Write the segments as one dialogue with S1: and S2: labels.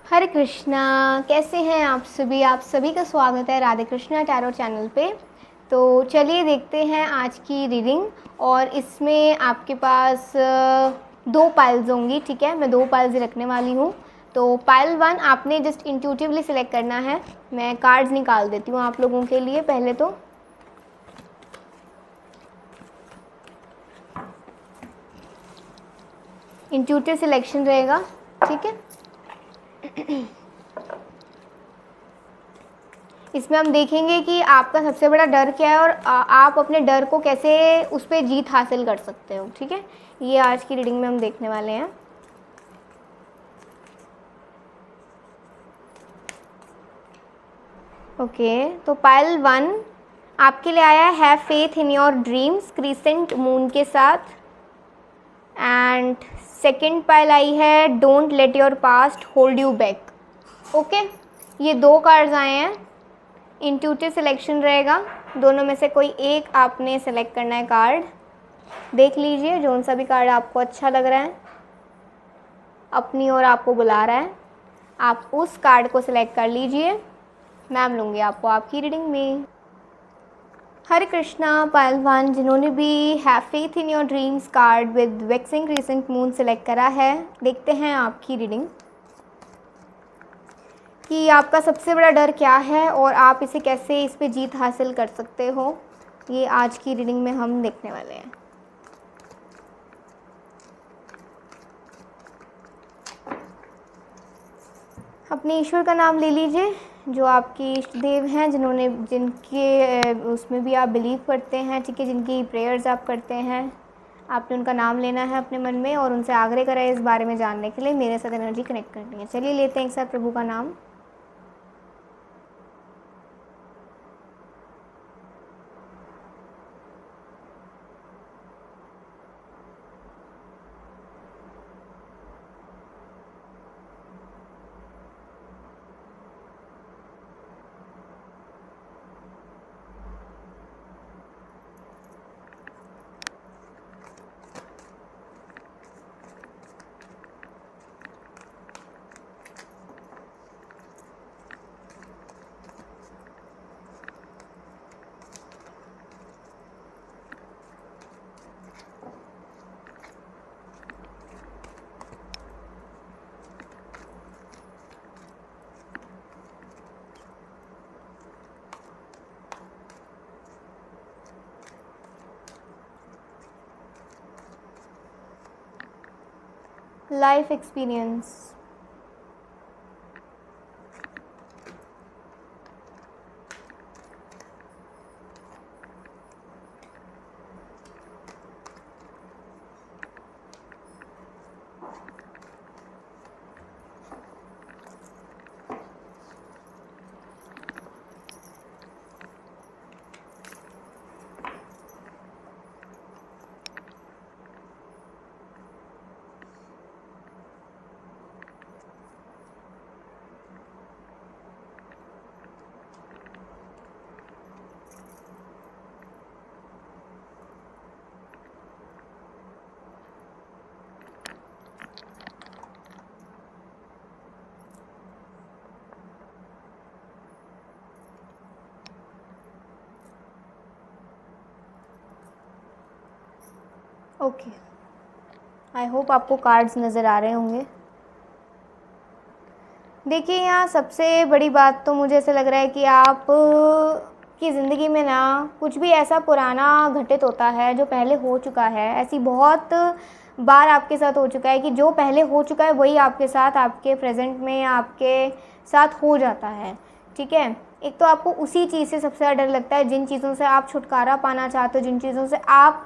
S1: हरे कृष्णा। कैसे हैं आप सभी का स्वागत है राधे कृष्णा टैरो चैनल पे। तो चलिए देखते हैं आज की रीडिंग। और इसमें आपके पास दो पाइल्स होंगी, ठीक है। मैं दो पाइल्स रखने वाली हूँ। तो पाइल 1 आपने जस्ट इंट्यूटिवली सिलेक्ट करना है। मैं कार्ड्स निकाल देती हूँ आप लोगों के लिए। पहले तो इंट्यूटिव सिलेक्शन रहेगा, ठीक है। इसमें हम देखेंगे कि आपका सबसे बड़ा डर क्या है और आप अपने डर को कैसे उस पर जीत हासिल कर सकते हो, ठीक है। ये आज की रीडिंग में हम देखने वाले हैं। ओके, तो पाइल 1 आपके लिए आया है have faith in your dreams crescent moon के साथ। एंड सेकंड पाइल आई है don't let your past hold you back. Okay, ये दो कार्ड्स आए हैं। इंट्यूटिव सिलेक्शन रहेगा, दोनों में से कोई एक आपने सेलेक्ट करना है कार्ड। देख लीजिए जौन सा भी कार्ड आपको अच्छा लग रहा है, अपनी ओर आपको बुला रहा है, आप उस कार्ड को सिलेक्ट कर लीजिए। मैम लूँगी आपको आपकी रीडिंग में। हरे कृष्णा। पाइल 1 जिन्होंने भी have faith in your dreams card with waxing crescent moon select करा है, देखते हैं आपकी रीडिंग कि आपका सबसे बड़ा डर क्या है और आप इसे कैसे इस पे जीत हासिल कर सकते हो। ये आज की रीडिंग में हम देखने वाले हैं। अपने ईश्वर का नाम ले लीजिए, जो आपके इष्ट देव हैं, जिनके उसमें भी आप बिलीव करते हैं, ठीक है, जिनकी प्रेयर्स आप करते हैं। आपने उनका नाम लेना है अपने मन में और उनसे आग्रह करा है इस बारे में जानने के लिए, मेरे साथ एनर्जी कनेक्ट करनी है। चलिए लेते हैं एक साथ प्रभु का नाम। Life experience. Okay, I hope आपको कार्ड्स नज़र आ रहे होंगे। देखिए, यहाँ सबसे बड़ी बात तो मुझे ऐसा लग रहा है कि आप की ज़िंदगी में ना कुछ भी ऐसा पुराना घटित होता है जो पहले हो चुका है। ऐसी बहुत बार आपके साथ हो चुका है कि जो पहले हो चुका है वही आपके साथ, आपके प्रेजेंट में आपके साथ हो जाता है, ठीक है। एक तो आपको उसी चीज़ से सबसे ज़्यादा डर लगता है, जिन चीज़ों से आप छुटकारा पाना चाहते हो, जिन चीज़ों से आप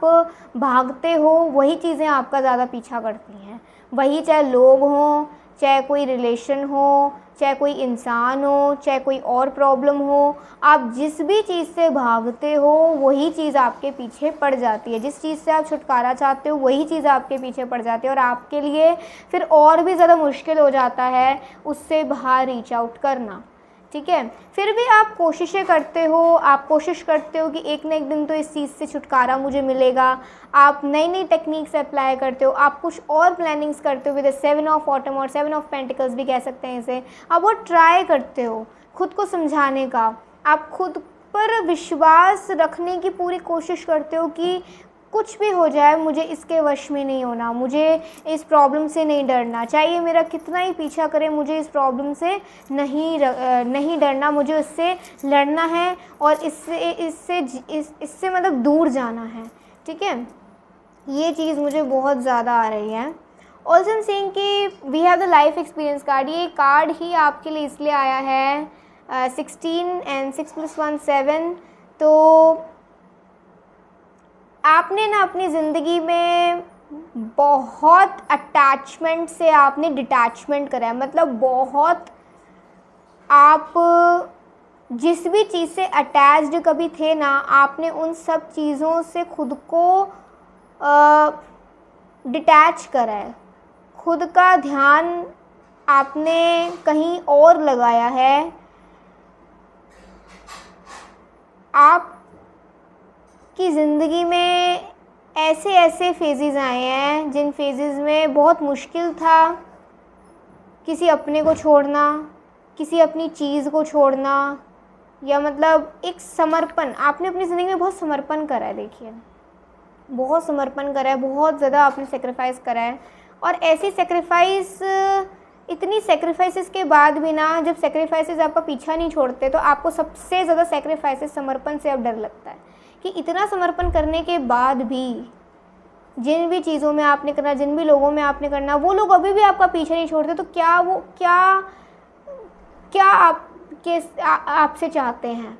S1: भागते हो, वही चीज़ें आपका ज़्यादा पीछा करती हैं। वही चाहे लोग हों, चाहे कोई रिलेशन हो, चाहे कोई इंसान हो, चाहे कोई और प्रॉब्लम हो, आप जिस भी चीज़ से भागते हो वही चीज़ आपके पीछे पड़ जाती है। जिस चीज़ से आप छुटकारा चाहते हो वही चीज़ आपके पीछे पड़ जाती है और आपके लिए फिर और भी ज़्यादा मुश्किल हो जाता है उससे बाहर रीच आउट करना, ठीक है। फिर भी आप कोशिशें करते हो, आप कोशिश करते हो कि एक ना एक दिन तो इस चीज़ से छुटकारा मुझे मिलेगा। आप नई नई टेक्निक्स अप्लाई करते हो, आप कुछ और प्लानिंग्स करते हो विद 7 ऑफ ऑटम और 7 ऑफ पेंटिकल्स भी कह सकते हैं इसे। आप वो ट्राई करते हो खुद को समझाने का, आप खुद पर विश्वास रखने की पूरी कोशिश करते हो कि कुछ भी हो जाए मुझे इसके वश में नहीं होना, मुझे इस प्रॉब्लम से नहीं डरना, चाहे ये मेरा कितना ही पीछा करे मुझे इस प्रॉब्लम से नहीं डरना, मुझे उससे लड़ना है और इससे मतलब दूर जाना है। ठीक है, ये चीज़ मुझे बहुत ज़्यादा आ रही है। ऑल्सो एम सेइंग कि we have the life experience card. ये कार्ड ही आपके लिए इसलिए आया है 16 एंड 6 + 1 7। तो आपने ना अपनी ज़िंदगी में बहुत अटैचमेंट से आपने डिटैचमेंट करा है, मतलब बहुत आप जिस भी चीज़ से अटैच्ड कभी थे ना, आपने उन सब चीज़ों से खुद को डिटैच करा है। खुद का ध्यान आपने कहीं और लगाया है। आप की ज़िंदगी में ऐसे ऐसे फेजेस आए हैं जिन फेजेस में बहुत मुश्किल था किसी अपने को छोड़ना, किसी अपनी चीज़ को छोड़ना, या मतलब एक समर्पण। आपने अपनी ज़िंदगी में बहुत समर्पण करा है, देखिए बहुत समर्पण करा है, बहुत ज़्यादा आपने सेक्रीफाइस करा है। और ऐसी सेक्रीफाइस, इतनी सेक्रीफाइसेस के बाद भी ना, जब सेक्रीफाइसेस आपका पीछा नहीं छोड़ते तो आपको सबसे ज़्यादा सेक्रीफाइसेस समर्पण से अब डर लगता है कि इतना समर्पण करने के बाद भी जिन भी चीज़ों में आपने करना, जिन भी लोगों में आपने करना, वो लोग अभी भी आपका पीछे नहीं छोड़ते, तो क्या आपसे चाहते हैं।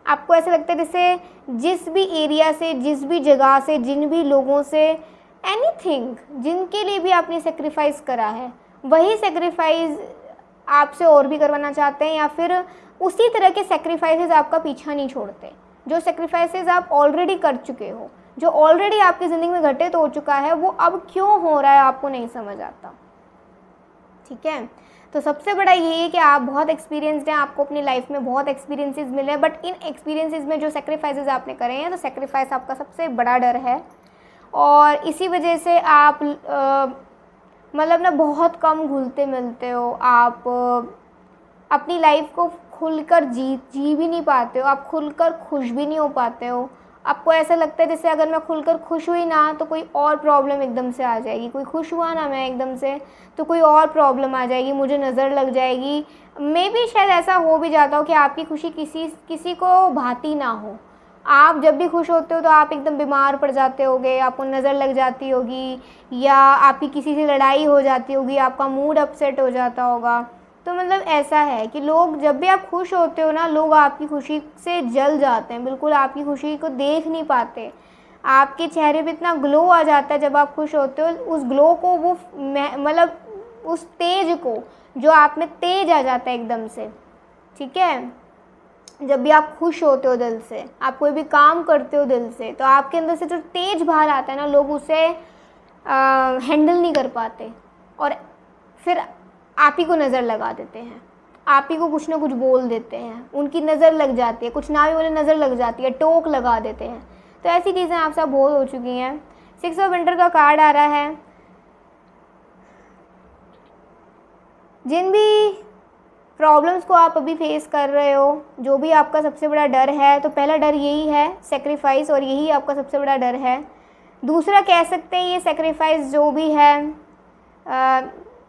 S1: आपको ऐसे लगता है जैसे जिस भी एरिया से, जिस भी जगह से, जिन भी लोगों से, एनीथिंग जिनके लिए भी आपने सेक्रीफाइस करा है, वही सेक्रीफाइस आपसे और भी करवाना चाहते हैं, या फिर उसी तरह के सेक्रीफाइसेस आपका पीछा नहीं छोड़ते। जो सेक्रीफाइसेस आप ऑलरेडी कर चुके हो, जो ऑलरेडी आपकी ज़िंदगी में घटित हो चुका है, वो अब क्यों हो रहा है आपको नहीं समझ आता। ठीक है, तो सबसे बड़ा यही है कि आप बहुत एक्सपीरियंसड हैं, आपको अपनी लाइफ में बहुत एक्सपीरियंसेस मिले हैं, बट इन एक्सपीरियंसेस में जो सेक्रीफाइसेस आपने करे हैं, तो सेक्रीफाइस आपका सबसे बड़ा डर है। और इसी वजह से आप मतलब ना बहुत कम घुलते मिलते हो, आप अपनी लाइफ को खुलकर जी भी नहीं पाते हो, आप खुलकर खुश भी नहीं हो पाते हो। आपको ऐसा लगता है जैसे अगर मैं खुलकर खुश हुई ना तो कोई और प्रॉब्लम एकदम से आ जाएगी, कोई खुश हुआ ना मैं एकदम से तो कोई और प्रॉब्लम आ जाएगी, मुझे नज़र लग जाएगी। मे भी शायद ऐसा हो भी जाता हो कि आपकी खुशी किसी को भाती ना हो। आप जब भी खुश होते हो तो आप एकदम बीमार पड़ जाते होगे, आपको नज़र लग जाती होगी, या आपकी किसी से लड़ाई हो जाती होगी, आपका मूड अपसेट हो जाता होगा। तो मतलब ऐसा है कि लोग, जब भी आप खुश होते हो ना, लोग आपकी खुशी से जल जाते हैं, बिल्कुल आपकी खुशी को देख नहीं पाते। आपके चेहरे पे इतना ग्लो आ जाता है जब आप खुश होते हो, उस ग्लो को, वो मतलब उस तेज को, जो आप में तेज आ जाता है एकदम से। ठीक है, जब भी आप खुश होते हो दिल से, आप कोई भी काम करते हो दिल से, तो आपके अंदर से जो तेज बाहर आता है ना, लोग उसे हैंडल नहीं कर पाते और फिर आप ही को नज़र लगा देते हैं, आप ही को कुछ ना कुछ बोल देते हैं, उनकी नज़र लग जाती है, कुछ ना भी बोले नज़र लग जाती है, टोक लगा देते हैं। तो ऐसी चीज़ें आप सब बहुत हो चुकी हैं। 6 ऑफ पेंटल का कार्ड आ रहा है। जिन भी प्रॉब्लम्स को आप अभी फेस कर रहे हो, जो भी आपका सबसे बड़ा डर है, तो पहला डर यही है सेक्रीफाइस, और यही आपका सबसे बड़ा डर है। दूसरा कह सकते हैं ये सेक्रीफाइस जो भी है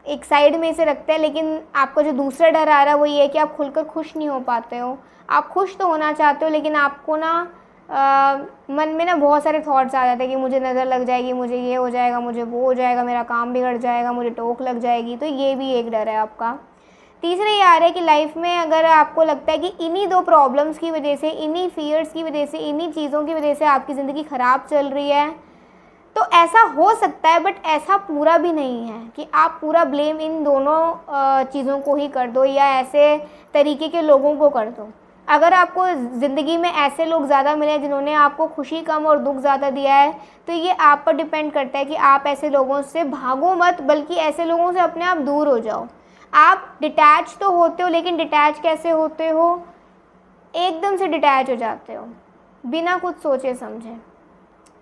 S1: एक साइड में इसे रखते हैं, लेकिन आपका जो दूसरा डर आ रहा है वो ये है कि आप खुलकर खुश नहीं हो पाते हो। आप खुश तो होना चाहते हो, लेकिन आपको ना मन में ना बहुत सारे थॉट्स आ जाते हैं कि मुझे नज़र लग जाएगी, मुझे ये हो जाएगा, मुझे वो हो जाएगा, मेरा काम बिगड़ जाएगा, मुझे टोक लग जाएगी। तो ये भी एक डर है आपका। तीसरा ये आ रहा है कि लाइफ में अगर आपको लगता है कि इन्हीं 2 प्रॉब्लम्स की वजह से, इन्हीं फियर्स की वजह से, इन्हीं चीज़ों की वजह से आपकी ज़िंदगी ख़राब चल रही है, तो ऐसा हो सकता है, बट ऐसा पूरा भी नहीं है कि आप पूरा ब्लेम इन दोनों चीज़ों को ही कर दो या ऐसे तरीके के लोगों को कर दो। अगर आपको ज़िंदगी में ऐसे लोग ज़्यादा मिले जिन्होंने आपको खुशी कम और दुख ज़्यादा दिया है, तो ये आप पर डिपेंड करता है कि आप ऐसे लोगों से भागो मत, बल्कि ऐसे लोगों से अपने आप दूर हो जाओ। आप डिटैच तो होते हो, लेकिन डिटैच कैसे होते हो, एकदम से डिटैच हो जाते हो बिना कुछ सोचे समझे।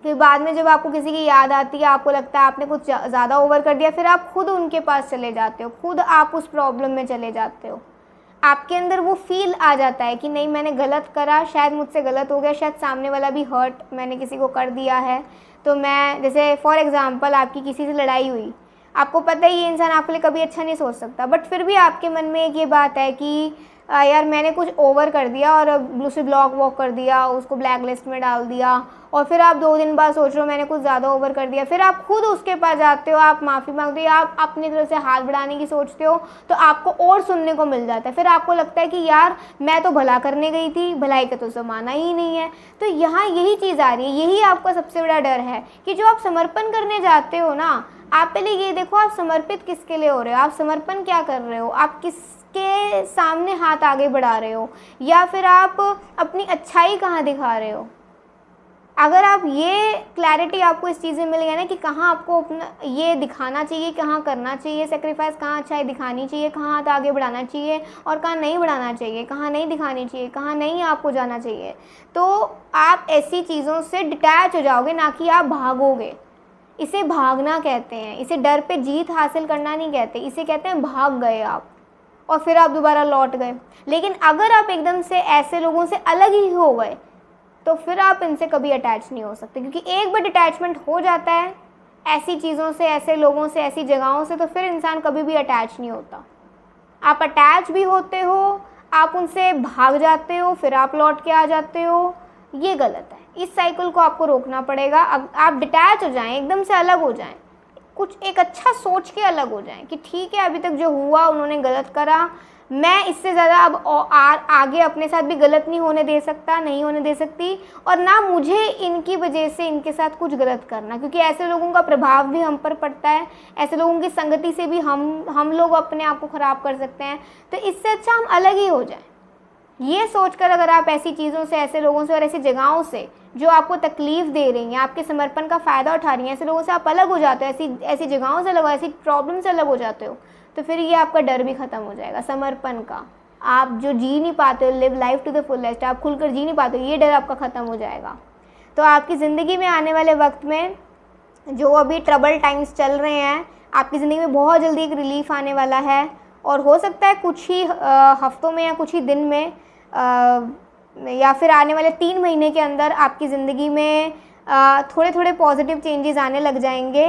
S1: फिर बाद में जब आपको किसी की याद आती है, आपको लगता है आपने कुछ ज़्यादा ओवर कर दिया, फिर आप खुद उनके पास चले जाते हो, खुद आप उस प्रॉब्लम में चले जाते हो। आपके अंदर वो फील आ जाता है कि नहीं मैंने गलत करा, शायद मुझसे गलत हो गया, शायद सामने वाला भी हर्ट मैंने किसी को कर दिया है। तो मैं जैसे फॉर एग्ज़ाम्पल आपकी किसी से लड़ाई हुई, आपको पता है ये इंसान आपके लिए कभी अच्छा नहीं सोच सकता, बट फिर भी आपके मन में एक ये बात है कि यार मैंने कुछ ओवर कर दिया और उसे ब्लॉक वॉक कर दिया, उसको ब्लैक लिस्ट में डाल दिया, और फिर आप 2 दिन बाद सोच रहे हो मैंने कुछ ज़्यादा ओवर कर दिया, फिर आप खुद उसके पास जाते हो, आप माफ़ी मांगते हो, आप अपनी तरफ से हाथ बढ़ाने की सोचते हो, तो आपको और सुनने को मिल जाता है। फिर आपको लगता है कि यार मैं तो भला करने गई थी, भलाई का तो ज़माना ही नहीं है। तो यहाँ यही चीज़ आ रही है, यही आपका सबसे बड़ा डर है कि जो आप समर्पण करने जाते हो ना, आप पहले ये देखो आप समर्पित किसके लिए हो रहे हो, आप समर्पण क्या कर रहे हो, आप किसके सामने हाथ आगे बढ़ा रहे हो, या फिर आप अपनी अच्छाई कहाँ दिखा रहे हो। अगर आप ये क्लैरिटी आपको इस चीज़ में मिल गया ना कि कहाँ आपको अपना ये दिखाना चाहिए, कहाँ करना चाहिए सेक्रीफाइस, कहाँ अच्छाई दिखानी चाहिए, कहाँ हाथ आगे बढ़ाना चाहिए और कहाँ नहीं बढ़ाना चाहिए, कहाँ नहीं दिखानी चाहिए, कहाँ नहीं आपको जाना चाहिए, तो आप ऐसी चीज़ों से डिटैच हो जाओगे, ना कि आप भागोगे। इसे भागना कहते हैं, इसे डर पे जीत हासिल करना नहीं कहते, इसे कहते हैं भाग गए आप और फिर आप दोबारा लौट गए। लेकिन अगर आप एकदम से ऐसे लोगों से अलग ही हो गए तो फिर आप इनसे कभी अटैच नहीं हो सकते, क्योंकि एक बार अटैचमेंट हो जाता है ऐसी चीज़ों से, ऐसे लोगों से, ऐसी जगहों से, तो फिर इंसान कभी भी अटैच नहीं होता। आप अटैच भी होते हो, आप उनसे भाग जाते हो, फिर आप लौट के आ जाते हो, ये गलत है। इस साइकिल को आपको रोकना पड़ेगा। अब आप डिटैच हो जाएं, एकदम से अलग हो जाएं, कुछ एक अच्छा सोच के अलग हो जाएं कि ठीक है अभी तक जो हुआ उन्होंने गलत करा, मैं इससे ज़्यादा अब आगे अपने साथ भी गलत नहीं होने दे सकता, नहीं होने दे सकती, और ना मुझे इनकी वजह से इनके साथ कुछ गलत करना, क्योंकि ऐसे लोगों का प्रभाव भी हम पर पड़ता है, ऐसे लोगों की संगति से भी हम लोग अपने आप को ख़राब कर सकते हैं। तो इससे अच्छा हम अलग ही हो जाएं। ये सोचकर अगर आप ऐसी चीज़ों से, ऐसे लोगों से और ऐसी जगहों से जो आपको तकलीफ़ दे रही हैं, आपके समर्पण का फ़ायदा उठा रही हैं, ऐसे लोगों से आप अलग हो जाते हो, ऐसी जगहों से अलग हो, ऐसी प्रॉब्लम से अलग हो जाते हो, तो फिर ये आपका डर भी ख़त्म हो जाएगा समर्पण का। आप जो जी नहीं पाते हो, live life to the fullest, आप खुलकर जी नहीं पाते हो, ये डर आपका ख़त्म हो जाएगा। तो आपकी ज़िंदगी में आने वाले वक्त में जो अभी ट्रबल टाइम्स चल रहे हैं, आपकी ज़िंदगी में बहुत जल्दी एक रिलीफ आने वाला है, और हो सकता है कुछ ही हफ्तों में या कुछ ही दिन में या फिर आने वाले 3 महीने के अंदर आपकी ज़िंदगी में थोड़े थोड़े पॉजिटिव चेंजेस आने लग जाएंगे।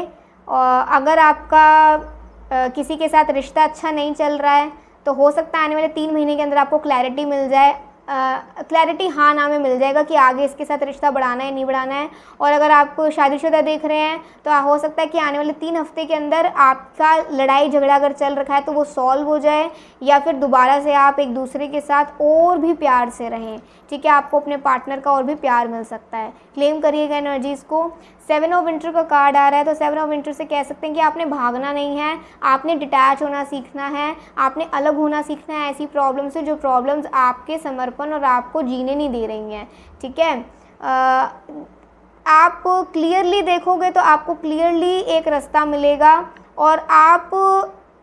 S1: अगर आपका किसी के साथ रिश्ता अच्छा नहीं चल रहा है तो हो सकता है आने वाले 3 महीने के अंदर आपको क्लैरिटी मिल जाए, क्लैरिटी हाँ ना में मिल जाएगा कि आगे इसके साथ रिश्ता बढ़ाना है नहीं बढ़ाना है। और अगर आप शादीशुदा देख रहे हैं तो हो सकता है कि आने वाले 3 हफ्ते के अंदर आपका लड़ाई झगड़ा अगर चल रखा है तो वो सॉल्व हो जाए, या फिर दोबारा से आप एक दूसरे के साथ और भी प्यार से रहें। ठीक है, आपको अपने पार्टनर का और भी प्यार मिल सकता है। क्लेम करिएगा एनर्जीज़ को। 7 ऑफ विंटर का कार्ड आ रहा है, तो 7 ऑफ विंटर से कह सकते हैं कि आपने भागना नहीं है, आपने डिटैच होना सीखना है, आपने अलग होना सीखना है ऐसी प्रॉब्लम से जो प्रॉब्लम्स आपके समर्पण और आपको जीने नहीं दे रही हैं। ठीक है, आप क्लियरली देखोगे तो आपको क्लियरली एक रास्ता मिलेगा और आप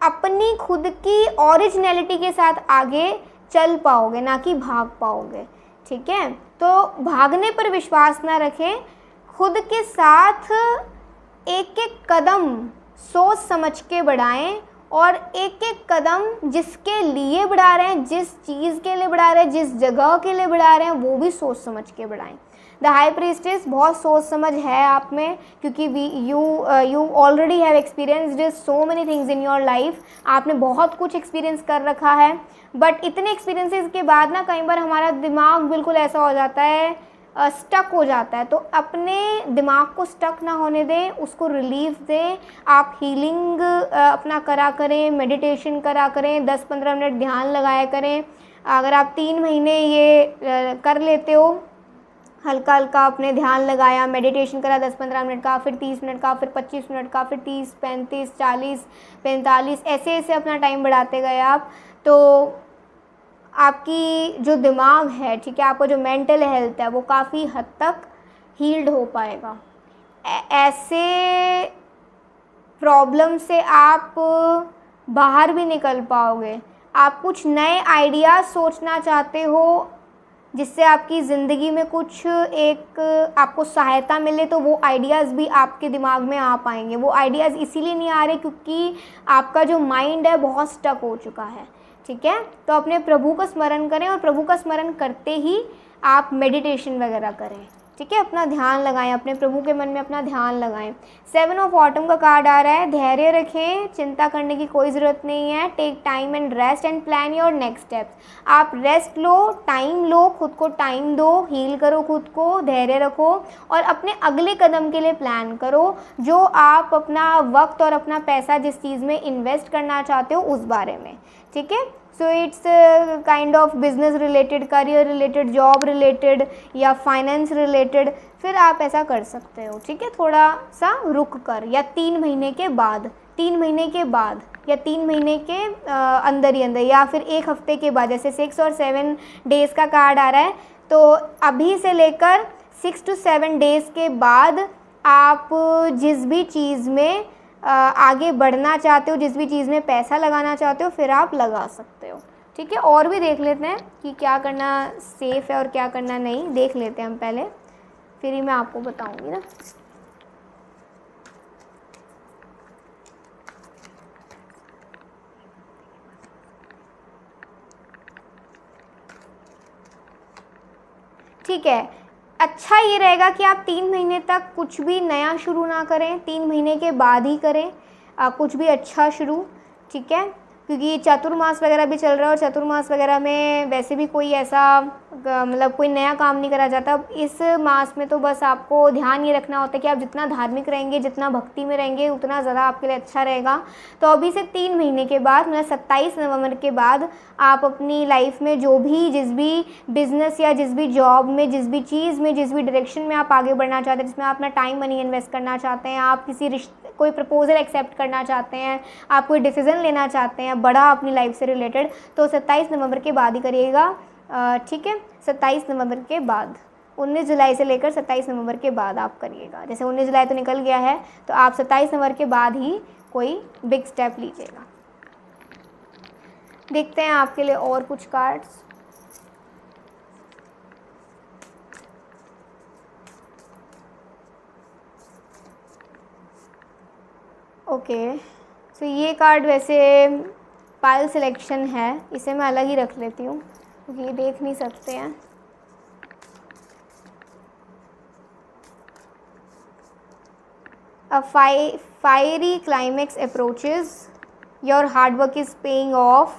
S1: अपनी खुद की ओरिजिनलिटी के साथ आगे चल पाओगे, ना कि भाग पाओगे। ठीक है, तो भागने पर विश्वास ना रखें, खुद के साथ एक एक कदम सोच समझ के बढ़ाएं, और एक एक कदम जिसके लिए बढ़ा रहे हैं, जिस चीज़ के लिए बढ़ा रहे हैं, जिस जगह के लिए बढ़ा रहे हैं, वो भी सोच समझ के बढ़ाएं। द हाई प्रीस्टेस, बहुत सोच समझ है आप में, क्योंकि you already have experienced so many things in your life. आपने बहुत कुछ एक्सपीरियंस कर रखा है, बट इतने एक्सपीरियंसेस के बाद ना कई बार हमारा दिमाग बिल्कुल ऐसा हो जाता है, स्टक हो जाता है। तो अपने दिमाग को स्टक ना होने दें, उसको रिलीफ दें। आप हीलिंग अपना करा करें, मेडिटेशन करा करें, 10-15 मिनट ध्यान लगाया करें। अगर आप 3 महीने ये कर लेते हो, हल्का हल्का अपने ध्यान लगाया, मेडिटेशन करा 10-15 मिनट का, फिर 30 मिनट का, फिर 25 मिनट का, फिर 30, 35, 40, 45, ऐसे ऐसे अपना टाइम बढ़ाते गए आप, तो आपकी जो दिमाग है, ठीक है, आपका जो मेंटल हेल्थ है वो काफ़ी हद तक हील्ड हो पाएगा। ऐसे प्रॉब्लम से आप बाहर भी निकल पाओगे। आप कुछ नए आइडियाज़ सोचना चाहते हो जिससे आपकी ज़िंदगी में कुछ एक आपको सहायता मिले, तो वो आइडियाज़ भी आपके दिमाग में आ पाएंगे। वो आइडियाज़ इसीलिए नहीं आ रहे क्योंकि आपका जो माइंड है बहुत स्टक हो चुका है। ठीक है, तो अपने प्रभु का स्मरण करें और प्रभु का स्मरण करते ही आप मेडिटेशन वगैरह करें। ठीक है, अपना ध्यान लगाएं, अपने प्रभु के मन में अपना ध्यान लगाएं। 7 ऑफ ऑटम का कार्ड आ रहा है। धैर्य रखें, चिंता करने की कोई ज़रूरत नहीं है। Take time and rest and plan your next steps. आप रेस्ट लो, टाइम लो, खुद को टाइम दो, हील करो खुद को, धैर्य रखो और अपने अगले कदम के लिए प्लान करो, जो आप अपना वक्त और अपना पैसा जिस चीज़ में इन्वेस्ट करना चाहते हो उस बारे में। ठीक है, so it's kind of business related, career related, job related या फाइनेंस रिलेटेड, फिर आप ऐसा कर सकते हो। ठीक है, थोड़ा सा रुक कर या 3 महीने के बाद, 3 महीने के बाद या 3 महीने के अंदर ही अंदर या फिर 1 हफ्ते के बाद, जैसे 6 और 7 डेज़ का कार्ड आ रहा है, तो अभी से लेकर 6 to 7 डेज़ के बाद आप जिस भी चीज़ में आगे बढ़ना चाहते हो, जिस भी चीज़ में पैसा लगाना चाहते हो, फिर आप लगा सकते हो। ठीक है, और भी देख लेते हैं कि क्या करना सेफ़ है और क्या करना नहीं, देख लेते हैं हम पहले, फिर ही मैं आपको बताऊंगी ना। ठीक है, अच्छा ये रहेगा कि आप 3 महीने तक कुछ भी नया शुरू ना करें, 3 महीने के बाद ही करें कुछ भी अच्छा शुरू। ठीक है, क्योंकि चातुर्मास वगैरह भी चल रहा है और चातुर्मास वगैरह में वैसे भी कोई ऐसा मतलब कोई नया काम नहीं करा जाता। इस मास में तो बस आपको ध्यान ये रखना होता है कि आप जितना धार्मिक रहेंगे, जितना भक्ति में रहेंगे, उतना ज़्यादा आपके लिए अच्छा रहेगा। तो अभी से 3 महीने के बाद, मतलब 27 नवंबर के बाद आप अपनी लाइफ में जो भी, जिस भी बिज़नेस या जिस भी जॉब में, जिस भी चीज़ में, जिस भी डायरेक्शन में आप आगे बढ़ना चाहते हैं, जिसमें आप अपना टाइम मनी इन्वेस्ट करना चाहते हैं, आप किसी कोई प्रपोजल एक्सेप्ट करना चाहते हैं, आप कोई डिसीज़न लेना चाहते हैं बड़ा अपनी लाइफ से रिलेटेड, तो 27 नवंबर के बाद ही करिएगा। ठीक है, 27 नवंबर के बाद, 19 जुलाई से लेकर 27 नवंबर के बाद आप करिएगा। जैसे 19 जुलाई तो निकल गया है, तो आप 27 नवंबर के बाद ही कोई बिग स्टेप लीजिएगा। देखते हैं आपके लिए और कुछ कार्ड्स। ओके, तो ये कार्ड वैसे पायल सिलेक्शन है, इसे मैं अलग ही रख लेती हूँ क्योंकि ये देख नहीं सकते हैं। A fiery climax approaches, your hard work is paying off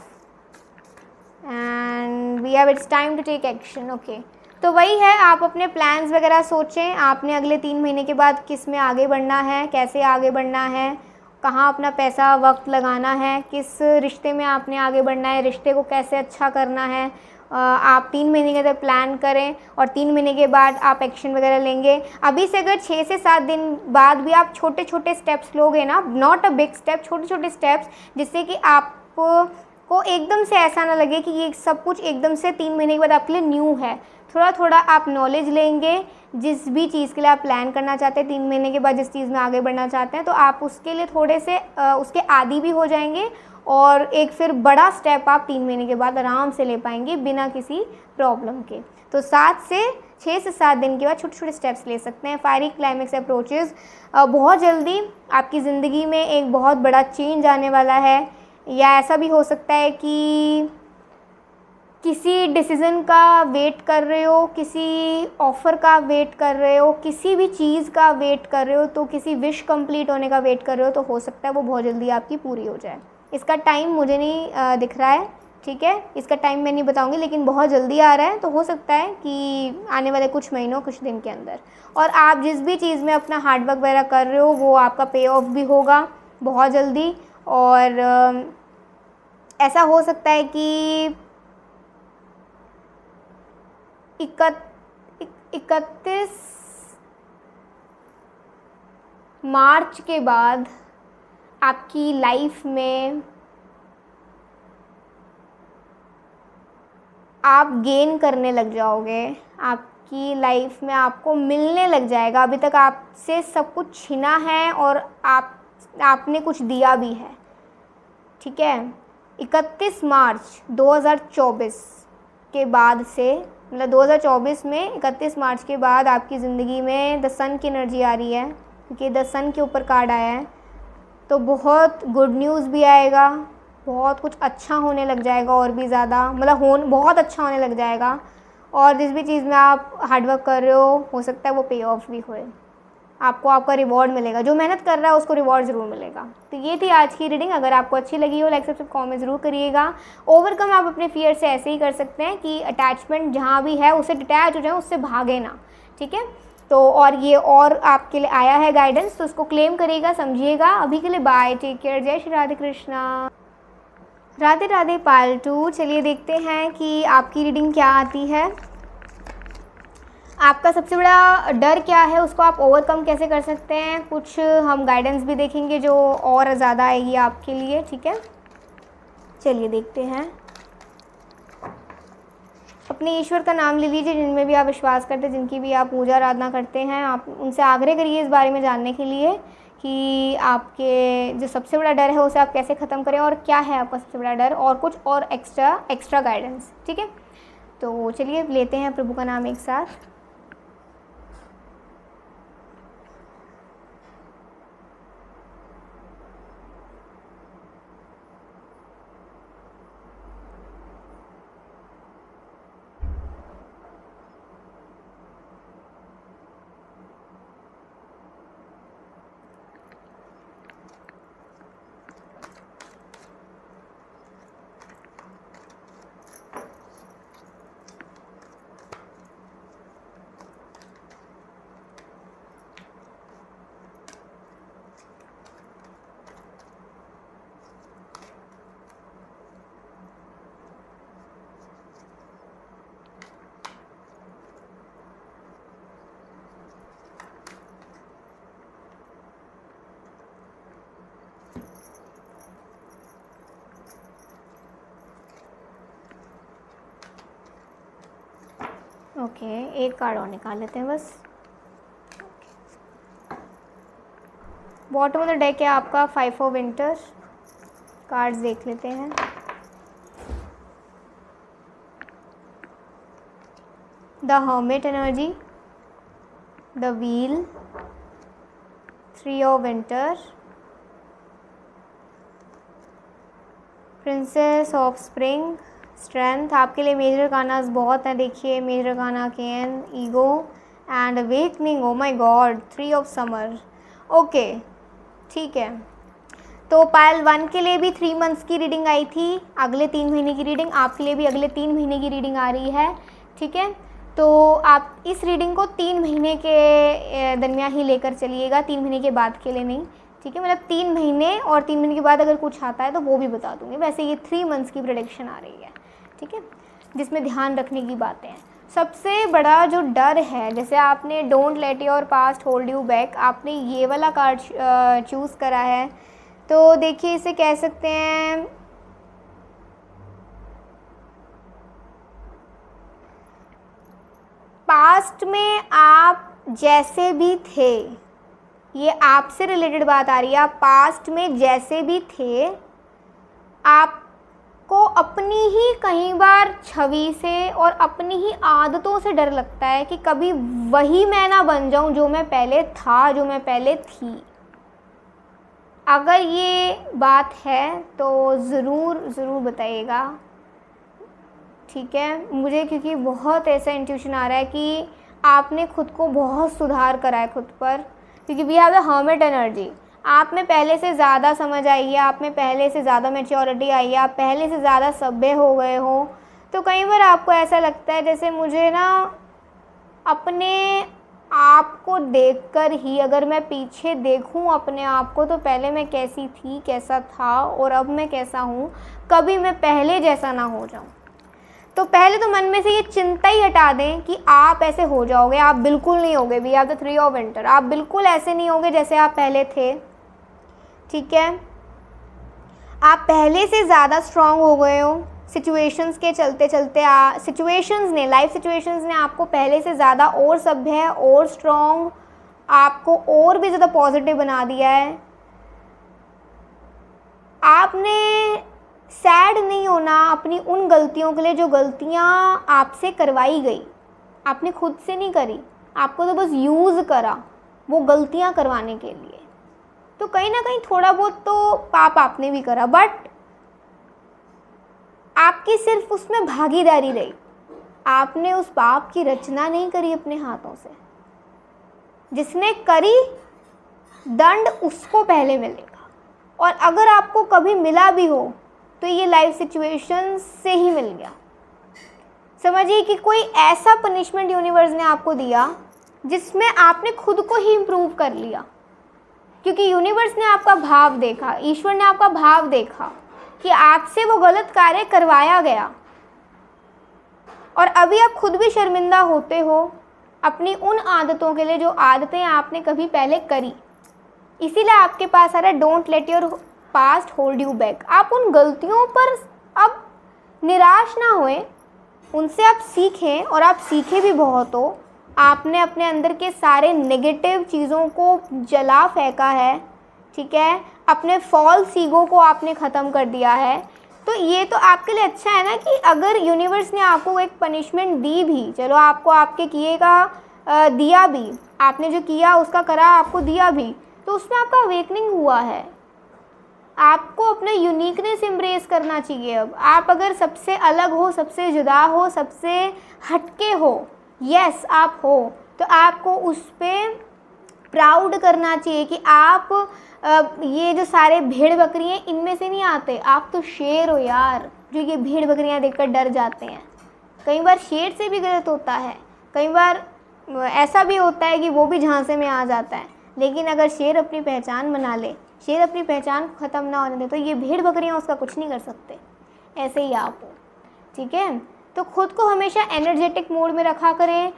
S1: and we have it's time to take action. Okay, तो वही है, आप अपने प्लान्स वगैरह सोचें, आपने अगले 3 महीने के बाद किस में आगे बढ़ना है, कैसे आगे बढ़ना है, कहाँ अपना पैसा वक्त लगाना है, किस रिश्ते में आपने आगे बढ़ना है, रिश्ते को कैसे अच्छा करना है। आप 3 महीने के अंदर प्लान करें और 3 महीने के बाद आप एक्शन वगैरह लेंगे। अभी से अगर 6 से 7 दिन बाद भी आप छोटे छोटे स्टेप्स लोगे ना, नॉट अ बिग स्टेप, छोटे छोटे स्टेप्स, जिससे कि आपको एकदम से ऐसा ना लगे कि ये सब कुछ एकदम से 3 महीने के बाद आपके लिए न्यू है। थोड़ा थोड़ा आप नॉलेज लेंगे, जिस भी चीज़ के लिए आप प्लान करना चाहते हैं, 3 महीने के बाद जिस चीज़ में आगे बढ़ना चाहते हैं, तो आप उसके लिए थोड़े से उसके आदी भी हो जाएंगे और एक फिर बड़ा स्टेप आप 3 महीने के बाद आराम से ले पाएंगे बिना किसी प्रॉब्लम के। तो 6 से 7 दिन के बाद छोटे छोटे स्टेप्स ले सकते हैं। फायरी क्लाइमेक्स अप्रोचेस, बहुत जल्दी आपकी ज़िंदगी में एक बहुत बड़ा चेंज आने वाला है, या ऐसा भी हो सकता है कि किसी डिसीज़न का वेट कर रहे हो, किसी ऑफ़र का वेट कर रहे हो, किसी भी चीज़ का वेट कर रहे हो, तो किसी विश कंप्लीट होने का वेट कर रहे हो, तो हो सकता है वो बहुत जल्दी आपकी पूरी हो जाए। इसका टाइम मुझे नहीं दिख रहा है, ठीक है, इसका टाइम मैं नहीं बताऊंगी, लेकिन बहुत जल्दी आ रहा है, तो हो सकता है कि आने वाले कुछ महीनों, कुछ दिन के अंदर। और आप जिस भी चीज़ में अपना हार्डवर्क वगैरह कर रहे हो, वो आपका पे ऑफ भी होगा बहुत जल्दी। और ऐसा हो सकता है कि 31 मार्च के बाद आपकी लाइफ में आप गेन करने लग जाओगे, आपकी लाइफ में आपको मिलने लग जाएगा। अभी तक आपसे सब कुछ छीना है और आपने कुछ दिया भी है, ठीक है, 31 मार्च 2024 के बाद से, मतलब 2024 में 31 मार्च के बाद आपकी ज़िंदगी में द सन की एनर्जी आ रही है, क्योंकि द सन के ऊपर कार्ड आया है। तो बहुत गुड न्यूज़ भी आएगा, बहुत कुछ अच्छा होने लग जाएगा, और भी ज़्यादा, मतलब बहुत अच्छा होने लग जाएगा। और जिस भी चीज़ में आप हार्डवर्क कर रहे हो सकता है वो पे ऑफ भी होए, आपको आपका रिवॉर्ड मिलेगा। जो मेहनत कर रहा है उसको रिवॉर्ड ज़रूर मिलेगा। तो ये थी आज की रीडिंग। अगर आपको अच्छी लगी हो, लाइक सब्सक्राइब कमेंट ज़रूर करिएगा। ओवरकम आप अपने फियर से ऐसे ही कर सकते हैं कि अटैचमेंट जहाँ भी है उससे डिटैच हो जाए, उससे भागे ना, ठीक है। तो और ये और आपके लिए आया है गाइडेंस, तो उसको क्लेम करिएगा, समझिएगा। अभी के लिए बाय, टेक केयर, जय श्री राधे कृष्णा, राधे राधे पालतू। चलिए देखते हैं कि आपकी रीडिंग क्या आती है। आपका सबसे बड़ा डर क्या है, उसको आप ओवरकम कैसे कर सकते हैं, कुछ हम गाइडेंस भी देखेंगे जो और ज़्यादा आएगी आपके लिए, ठीक है। चलिए देखते हैं। अपने ईश्वर का नाम ले लीजिए, जिनमें भी आप विश्वास करते हैं, जिनकी भी आप पूजा आराधना करते हैं। आप उनसे आग्रह करिए इस बारे में जानने के लिए कि आपके जो सबसे बड़ा डर है उसे आप कैसे ख़त्म करें, और क्या है आपका सबसे बड़ा डर, और कुछ और एक्स्ट्रा गाइडेंस, ठीक है। तो चलिए लेते हैं प्रभु का नाम एक साथ। ओके, एक कार्ड और निकाल लेते हैं बस। बॉटम ऑफ द डेक है आपका 5 ऑफ विंटर। कार्ड्स देख लेते हैं। The hermit energy, the wheel, 3 of winter, princess of spring, strength. आपके लिए मेजर अर्कानास बहुत हैं, देखिए major arcana can, ego and awakening. Oh my god, 3 of summer. Okay, ठीक है। तो पायल 1 के लिए भी 3 मंथ्स की रीडिंग आई थी, अगले 3 महीने की रीडिंग। आपके लिए भी अगले 3 महीने की रीडिंग आ रही है, ठीक है। तो आप इस रीडिंग को 3 महीने के दरमियान ही लेकर चलिएगा, 3 महीने के बाद के लिए नहीं, ठीक है। मतलब 3 महीने और 3 महीने के बाद अगर कुछ आता है तो वो भी बता दूंगी। वैसे ये 3 मंथ्स की प्रेडिक्शन आ रही है, ठीक है, जिसमें ध्यान रखने की बातें हैं। सबसे बड़ा जो डर है, जैसे आपने don't let your past hold you back, आपने ये वाला कार्ड चूज़ करा है, तो देखिए इसे कह सकते हैं पास्ट में आप जैसे भी थे, ये आपसे रिलेटेड बात आ रही है। आप पास्ट में जैसे भी थे, आपको अपनी ही कई बार छवि से और अपनी ही आदतों से डर लगता है कि कभी वही मैं ना बन जाऊं जो मैं पहले था, जो मैं पहले थी। अगर ये बात है तो ज़रूर बताइएगा, ठीक है मुझे, क्योंकि बहुत ऐसा इंट्यूशन आ रहा है कि आपने खुद को बहुत सुधार करा है खुद पर, क्योंकि we have the hermit energy. आप में पहले से ज़्यादा समझ आई है, आप में पहले से ज़्यादा मैच्योरिटी आई है, आप पहले से ज़्यादा सभ्य हो गए हो। तो कई बार आपको ऐसा लगता है जैसे मुझे ना अपने आप को देखकर ही, अगर मैं पीछे देखूं अपने आप को, तो पहले मैं कैसी थी, कैसा था, और अब मैं कैसा हूँ, कभी मैं पहले जैसा ना हो जाऊं। तो पहले तो मन में से ये चिंता ही हटा दें कि आप ऐसे हो जाओगे। आप बिल्कुल नहीं होगे। We have the 3 of winter. आप बिल्कुल ऐसे नहीं होगे जैसे आप पहले थे, ठीक है। आप पहले से ज़्यादा स्ट्रांग हो गए हो। सिचुएशंस के चलते चलते सिचुएशंस ने, लाइफ सिचुएशंस ने आपको पहले से ज़्यादा और सभ्य और स्ट्रांग, आपको और भी ज़्यादा पॉजिटिव बना दिया है। आपने सैड नहीं होना अपनी उन गलतियों के लिए जो गलतियाँ आपसे करवाई गई, आपने खुद से नहीं करी, आपको तो बस यूज़ करा वो गलतियाँ करवाने के लिए। तो कहीं ना कहीं थोड़ा बहुत तो पाप आपने भी करा, बट आपकी सिर्फ उसमें भागीदारी रही, आपने उस पाप की रचना नहीं करी अपने हाथों से। जिसने करी दंड उसको पहले मिलेगा, और अगर आपको कभी मिला भी हो तो ये लाइफ सिचुएशन से ही मिल गया। समझिए कि कोई ऐसा पनिशमेंट यूनिवर्स ने आपको दिया जिसमें आपने खुद को ही इम्प्रूव कर लिया, क्योंकि यूनिवर्स ने आपका भाव देखा, ईश्वर ने आपका भाव देखा कि आपसे वो गलत कार्य करवाया गया, और अभी आप खुद भी शर्मिंदा होते हो अपनी उन आदतों के लिए जो आदतें आपने कभी पहले करी। इसीलिए आपके पास आ रहा है don't let your past hold you back. आप उन गलतियों पर अब निराश ना होएं, उनसे आप सीखें, और आप सीखे भी बहुत हो। आपने अपने अंदर के सारे नेगेटिव चीज़ों को जला फेंका है, ठीक है, अपने फॉल्स ईगो को आपने ख़त्म कर दिया है। तो ये तो आपके लिए अच्छा है ना कि अगर यूनिवर्स ने आपको एक पनिशमेंट दी भी, चलो आपको आपके किए का दिया भी, आपने जो किया उसका करा आपको दिया भी, तो उसमें आपका अवेकनिंग हुआ है। आपको अपना यूनिकनेस एम्ब्रेस करना चाहिए। अब आप अगर सबसे अलग हो, सबसे जुदा हो, सबसे हटके हो, यस आप हो, तो आपको उस पर प्राउड करना चाहिए कि आप ये जो सारे भेड़ बकरियाँ इनमें से नहीं आते, आप तो शेर हो यार, जो ये भेड़ बकरियाँ देखकर डर जाते हैं। कई बार शेर से भी गलत होता है, कई बार ऐसा भी होता है कि वो भी झांसे में आ जाता है, लेकिन अगर शेर अपनी पहचान बना ले, शेर अपनी पहचान को ख़त्म ना होने दे, तो ये भेड़ बकरियाँ उसका कुछ नहीं कर सकते। ऐसे ही आप हो, ठीक है। तो खुद को हमेशा एनर्जेटिक मोड में रखा करें,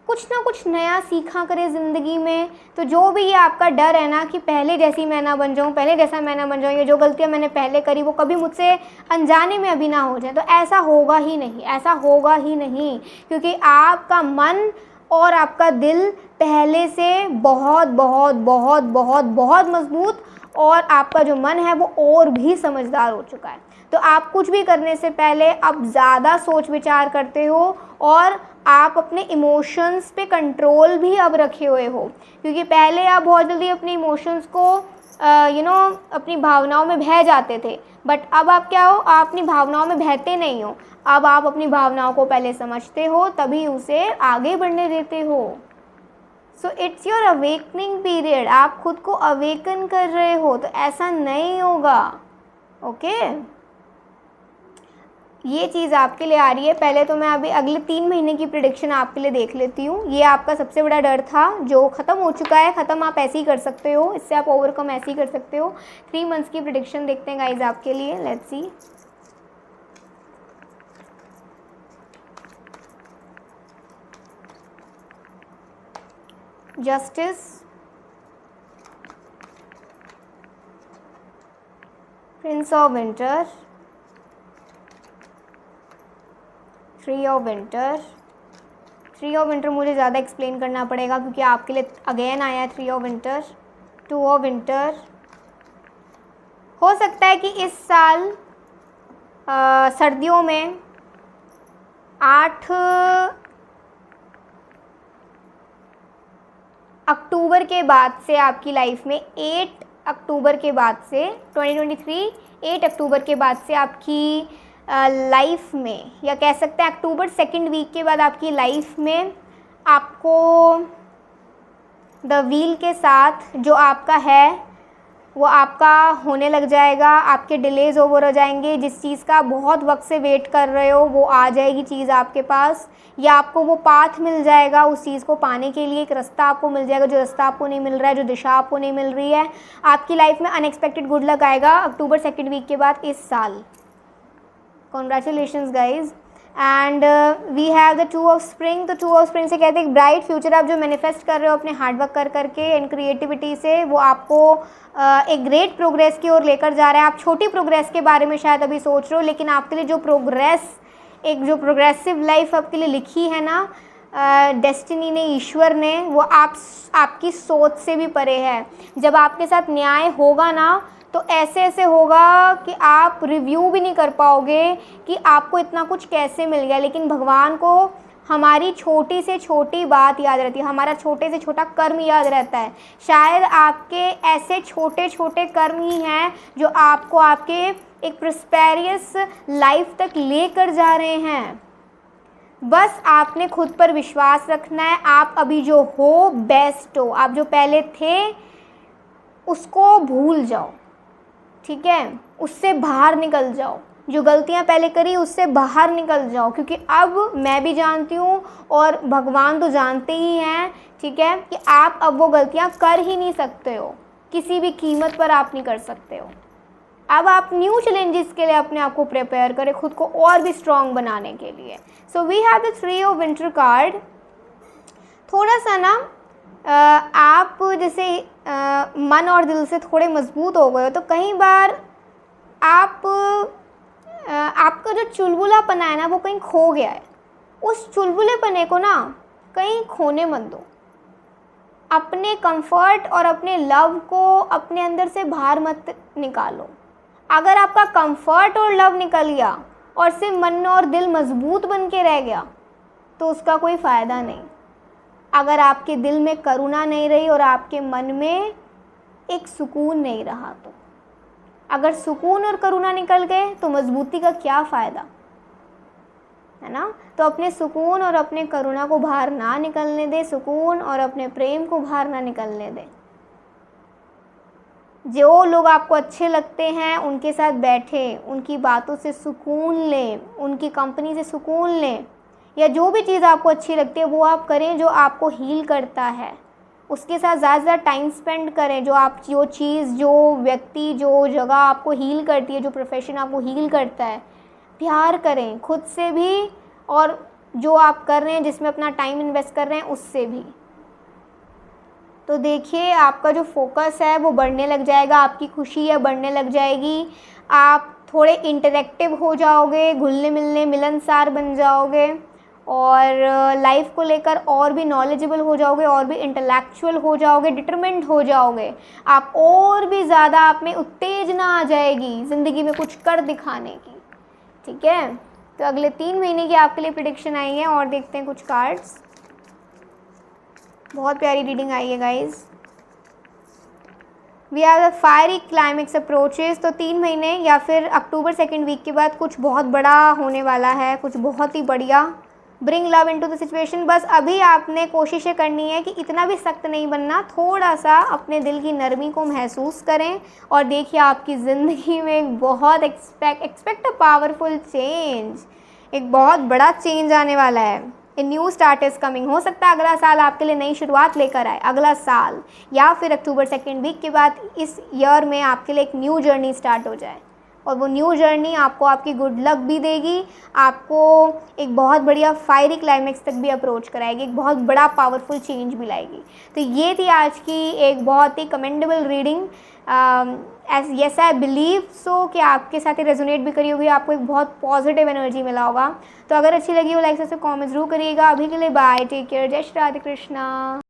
S1: कुछ ना कुछ नया सीखा करें ज़िंदगी में। तो जो भी ये आपका डर है ना कि पहले जैसी मैं ना बन जाऊँ, पहले जैसा मैं ना बन जाऊँ, ये जो गलतियाँ मैंने पहले करी वो कभी मुझसे अनजाने में अभी ना हो जाए, तो ऐसा होगा ही नहीं, ऐसा होगा ही नहीं, क्योंकि आपका मन और आपका दिल पहले से बहुत बहुत बहुत बहुत बहुत मजबूत, और आपका जो मन है वो और भी समझदार हो चुका है। तो आप कुछ भी करने से पहले अब ज़्यादा सोच विचार करते हो, और आप अपने इमोशंस पे कंट्रोल भी अब रखे हुए हो, क्योंकि पहले आप बहुत जल्दी अपने इमोशंस को अपनी भावनाओं में बह जाते थे, बट अब आप क्या हो, आप अपनी भावनाओं में बहते नहीं हो। अब आप अपनी भावनाओं को पहले समझते हो, तभी उसे आगे बढ़ने देते हो। So it's your awakening period, आप खुद को अवेकन कर रहे हो, तो ऐसा नहीं होगा, ओके। ये चीज़ आपके लिए आ रही है। पहले तो मैं अभी अगले 3 महीने की प्रेडिक्शन आपके लिए देख लेती हूँ। ये आपका सबसे बड़ा डर था जो ख़त्म हो चुका है। ख़त्म आप ऐसे ही कर सकते हो, इससे आप ओवरकम ऐसे ही कर सकते हो। 3 मंथ्स की प्रेडिक्शन देखते हैं गाइज आपके लिए। Let's see. Justice, Prince of winter, 3 of winter. 3 of winter मुझे ज़्यादा एक्सप्लेन करना पड़ेगा क्योंकि आपके लिए अगेन आया है 3 ऑफ विंटर। 2 of winter. हो सकता है कि इस साल सर्दियों में 8 अक्टूबर के बाद से आपकी लाइफ में 8 अक्टूबर के बाद से 2023 8 अक्टूबर के बाद से आपकी लाइफ में, या कह सकते हैं अक्टूबर 2nd वीक के बाद आपकी लाइफ में आपको द व्हील के साथ जो आपका है वो आपका होने लग जाएगा। आपके डिलेज ओवर हो जाएंगे। जिस चीज़ का बहुत वक्त से वेट कर रहे हो वो आ जाएगी चीज़ आपके पास, या आपको वो पाथ मिल जाएगा उस चीज़ को पाने के लिए। एक रास्ता आपको मिल जाएगा, जो रास्ता आपको नहीं मिल रहा है, जो दिशा आपको नहीं मिल रही है। आपकी लाइफ में अनएक्सपेक्टेड गुड लक आएगा अक्टूबर 2nd वीक के बाद इस साल। Congratulations guys. And we have the 2 of spring. तो 2 ऑफ स्प्रिंग से कहते हैं ब्राइट फ्यूचर आप जो मैनिफेस्ट कर रहे हो अपने हार्डवर्क कर करके एंड क्रिएटिविटी से, वो आपको एक ग्रेट प्रोग्रेस की ओर लेकर जा रहा है। आप छोटी प्रोग्रेस के बारे में शायद अभी सोच रहे हो, लेकिन आपके लिए जो प्रोग्रेस, एक जो प्रोग्रेसिव लाइफ आपके लिए लिखी है ना डेस्टिनी ने, ईश्वर ने, वो आपकी सोच से भी परे है। जब आपके साथ न्याय होगा ना तो ऐसे ऐसे होगा कि आप रिव्यू भी नहीं कर पाओगे कि आपको इतना कुछ कैसे मिल गया। लेकिन भगवान को हमारी छोटी से छोटी बात याद रहती है, हमारा छोटे से छोटा कर्म याद रहता है। शायद आपके ऐसे छोटे छोटे कर्म ही हैं जो आपको आपके एक प्रॉस्पेरियस लाइफ तक लेकर जा रहे हैं। बस आपने खुद पर विश्वास रखना है। आप अभी जो हो बेस्ट हो, आप जो पहले थे उसको भूल जाओ, ठीक है, उससे बाहर निकल जाओ। जो गलतियां पहले करी उससे बाहर निकल जाओ, क्योंकि अब मैं भी जानती हूँ और भगवान तो जानते ही हैं, ठीक है, कि आप अब वो गलतियां कर ही नहीं सकते हो, किसी भी कीमत पर आप नहीं कर सकते हो। अब आप न्यू चैलेंजेस के लिए अपने आप को प्रिपेयर करें, खुद को और भी स्ट्रॉन्ग बनाने के लिए। So we have the 3 of winter card. थोड़ा सा ना आप जैसे मन और दिल से थोड़े मजबूत हो गए हो, तो कई बार आपका जो चुलबुलापना है ना वो कहीं खो गया है। उस चुलबुलेपने को ना कहीं खोने मत दो। अपने कंफर्ट और अपने लव को अपने अंदर से बाहर मत निकालो। अगर आपका कंफर्ट और लव निकल गया और सिर्फ मन और दिल मजबूत बन के रह गया तो उसका कोई फ़ायदा नहीं। अगर आपके दिल में करुणा नहीं रही और आपके मन में एक सुकून नहीं रहा, तो अगर सुकून और करुणा निकल गए तो मजबूती का क्या फ़ायदा, है ना। तो अपने सुकून और अपने करुणा को बाहर ना निकलने दे, सुकून और अपने प्रेम को बाहर ना निकलने दे। जो लोग आपको अच्छे लगते हैं उनके साथ बैठे, उनकी बातों से सुकून लें, उनकी कंपनी से सुकून लें, या जो भी चीज़ आपको अच्छी लगती है वो आप करें जो आपको हील करता है। उसके साथ ज़्यादा से ज़्यादा टाइम स्पेंड करें। जो चीज़, जो व्यक्ति, जो जगह आपको हील करती है, जो प्रोफेशन आपको हील करता है, प्यार करें खुद से भी और जो आप कर रहे हैं, जिसमें अपना टाइम इन्वेस्ट कर रहे हैं, उससे भी। तो देखिए आपका जो फोकस है वो बढ़ने लग जाएगा, आपकी खुशी है बढ़ने लग जाएगी, आप थोड़े इंटरेक्टिव हो जाओगे, घुलने मिलने मिलनसार बन जाओगे और लाइफ को लेकर और भी नॉलेजेबल हो जाओगे, और भी इंटेलेक्चुअल हो जाओगे, डिटरमिन्ड हो जाओगे। आप और भी ज़्यादा आप में उत्तेजना आ जाएगी ज़िंदगी में कुछ कर दिखाने की, ठीक है। तो अगले 3 महीने की आपके लिए प्रेडिक्शन आई है और देखते हैं कुछ कार्ड्स। बहुत प्यारी रीडिंग आई है guys. We are the fiery climax approaches. तो 3 महीने या फिर अक्टूबर 2nd वीक के बाद कुछ बहुत बड़ा होने वाला है, कुछ बहुत ही बढ़िया। Bring love into the situation. बस अभी आपने कोशिशें करनी है कि इतना भी सख्त नहीं बनना, थोड़ा सा अपने दिल की नरमी को महसूस करें और देखिए आपकी ज़िंदगी में एक बहुत एक्सपेक्ट अ पावरफुल चेंज, एक बहुत बड़ा चेंज आने वाला है। A new start is coming. हो सकता है अगला साल आपके लिए नई शुरुआत लेकर आए, अगला साल, या फिर अक्टूबर 2nd वीक के बाद इस ईयर में आपके लिए एक न्यू जर्नी स्टार्ट हो जाए और वो न्यू जर्नी आपको आपकी गुड लक भी देगी, आपको एक बहुत बढ़िया फायरी क्लाइमेक्स तक भी अप्रोच कराएगी, एक बहुत बड़ा पावरफुल चेंज भी लाएगी। तो ये थी आज की एक बहुत ही commendable reading. Yes I believe so कि आपके साथ ही रेजोनेट भी करी होगी, आपको एक बहुत पॉजिटिव एनर्जी मिला होगा। तो अगर अच्छी लगी हो लाइक से कमेंट जरूर करिएगा। अभी के लिए बाय, टेक केयर, जय श्री राधे कृष्णा।